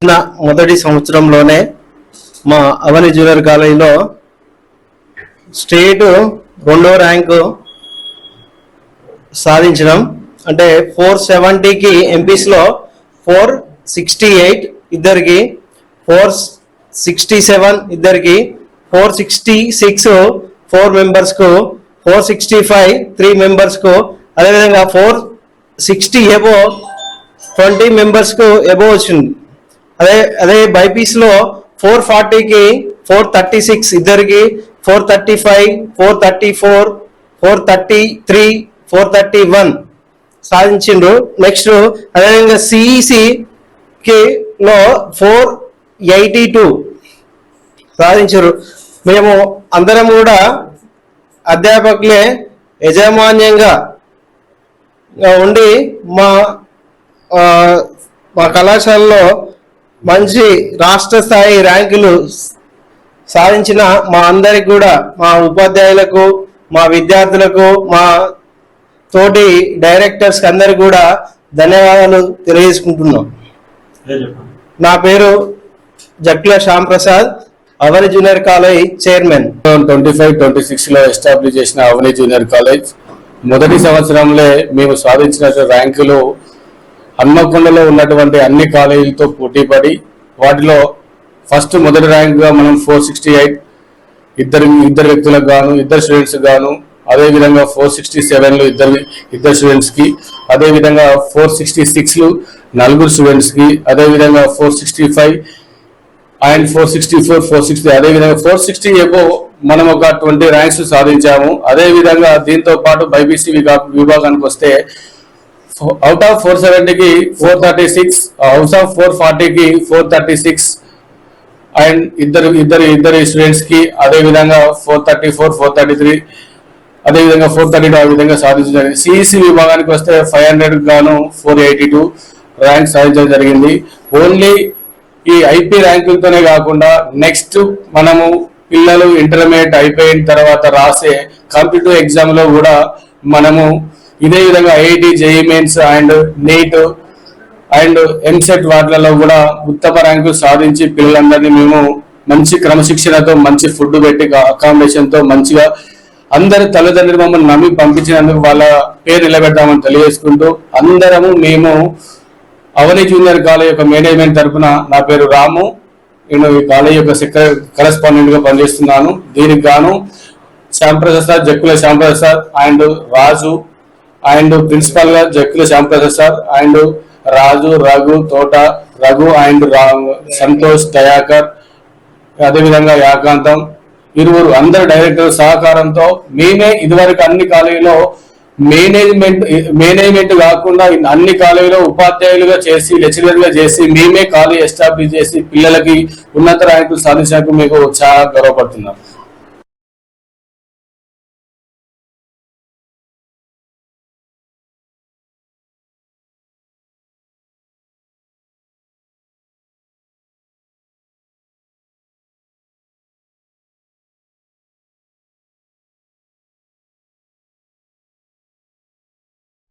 మొదటి సంవత్సరంలోనే మా అవని జూనియర్ కాలేజీలో స్టేట్ 2వ ర్యాంకు సాధించడం, అంటే 470కి ఎంపీస్లో 468 ఇద్దరికి, 467 ఇద్దరికి, 466 4 మెంబర్స్కు, 465 3 మెంబర్స్కు, అదేవిధంగా 460 ఎబో 20 మెంబర్స్కు ఎబో వచ్చింది. అదే బైపీస్లో 440కి 436 ఇద్దరికి, 435 434 433 431 సాధించిండ్రు. నెక్స్ట్ అదేవిధంగా సిఈసిలో 482 సాధించారు. మేము అందరం కూడా అధ్యాపకులే యజమాన్యంగా ఉండి మా కళాశాలలో మంచి రాష్ట్ర స్థాయి ర్యాంకులు సాధించిన మా అందరికి కూడా, మా ఉపాధ్యాయులకు, మా విద్యార్థులకు, మా తోటి డైరెక్టర్స్కి అందరికి కూడా ధన్యవాదాలు తెలియజేసుకుంటున్నాం. నా పేరు జక్కుల శ్యామ్ ప్రసాద్, అవని జూనియర్ కాలేజ్ చైర్మన్. 25-26లో ఎస్టాబ్లిష్ చేసిన అవని జూనియర్ కాలేజ్ మొదటి సంవత్సరంలో మేము సాధించిన ర్యాంకులు హన్మకొండలో ఉన్నటువంటి అన్ని కాలేజీలతో పోటీపడి వాటిలో మొదటి ర్యాంకుగా మనం 468 ఇద్దరు వ్యక్తులకు గాను, ఇద్దరు స్టూడెంట్స్ గాను, అదేవిధంగా 467 ఇద్దరు స్టూడెంట్స్కి, అదేవిధంగా 466 4 స్టూడెంట్స్కి, అదేవిధంగా 465 అండ్ 464 460, అదేవిధంగా 460 ఎబో మనం ఒక 20 ర్యాంక్స్ సాధించాము. అదేవిధంగా దీంతో పాటు బైపీసీ విభాగానికి వస్తే అవుట్ ఆఫ్ 470కి 436, అవుట్ ఆఫ్ 440కి 436 అండ్ ఇద్దరు స్టూడెంట్స్ కి, అదేవిధంగా 434 433, అదేవిధంగా 432 ఆ విధంగా సాధించడం. సిఈసి విభాగానికి వస్తే 500 గాను 482 ర్యాంక్ సాధించడం జరిగింది. ఓన్లీ ఈ ఐపీ ర్యాంకులతోనే కాకుండా నెక్స్ట్ మనము పిల్లలు ఇంటర్మీడియట్ అయిపోయిన తర్వాత రాసే కాంపిటేటివ్ ఎగ్జామ్ లో కూడా మనము ఇదే విధంగా IIT, JEE mains and NEET and EAMCET వాటిలలో కూడా ఉత్తమ ర్యాంకులు సాధించి పిల్లలందరినీ మేము మంచి క్రమశిక్షణతో, మంచి ఫుడ్ పెట్టి, అకామిడేషన్తో మంచిగా అందరి తల్లిదండ్రులు మమ్మల్ని నమ్మి పంపించినందుకు వాళ్ళ పేరు నిలబెడతామని తెలియజేసుకుంటూ అందరము మేము అవని జూనియర్ కాలేజ్ యొక్క మేనేజ్మెంట్ తరఫున, నా పేరు రాము, నేను ఈ కాలేజ్ యొక్క కరెస్పాండెంట్ గా పనిచేస్తున్నాను. దీనికి గాను Shyamprasad sir, Jakkula Shyamprasad sir and Raju and principal గా Jakkula Shyamprasad sir and Raju, Thota Raghu and Santosh, Dayakar, అదేవిధంగా యాకాంతం, ఇరువురు అందరు డైరెక్టర్ సహకారంతో మేమే ఇదివరకు అన్ని కాలేజీలో మేనేజ్మెంట్ కాకుండా అన్ని కాలేజీలో ఉపాధ్యాయులుగా చేసి, లెక్చరర్ గా చేసి మేమే కాలేజ్ ఎస్టాబ్లిష్ చేసి పిల్లలకి ఉన్నత ర్యాంకులు సాధించినందుకు మీకు చాలా గర్వపడుతున్నాం.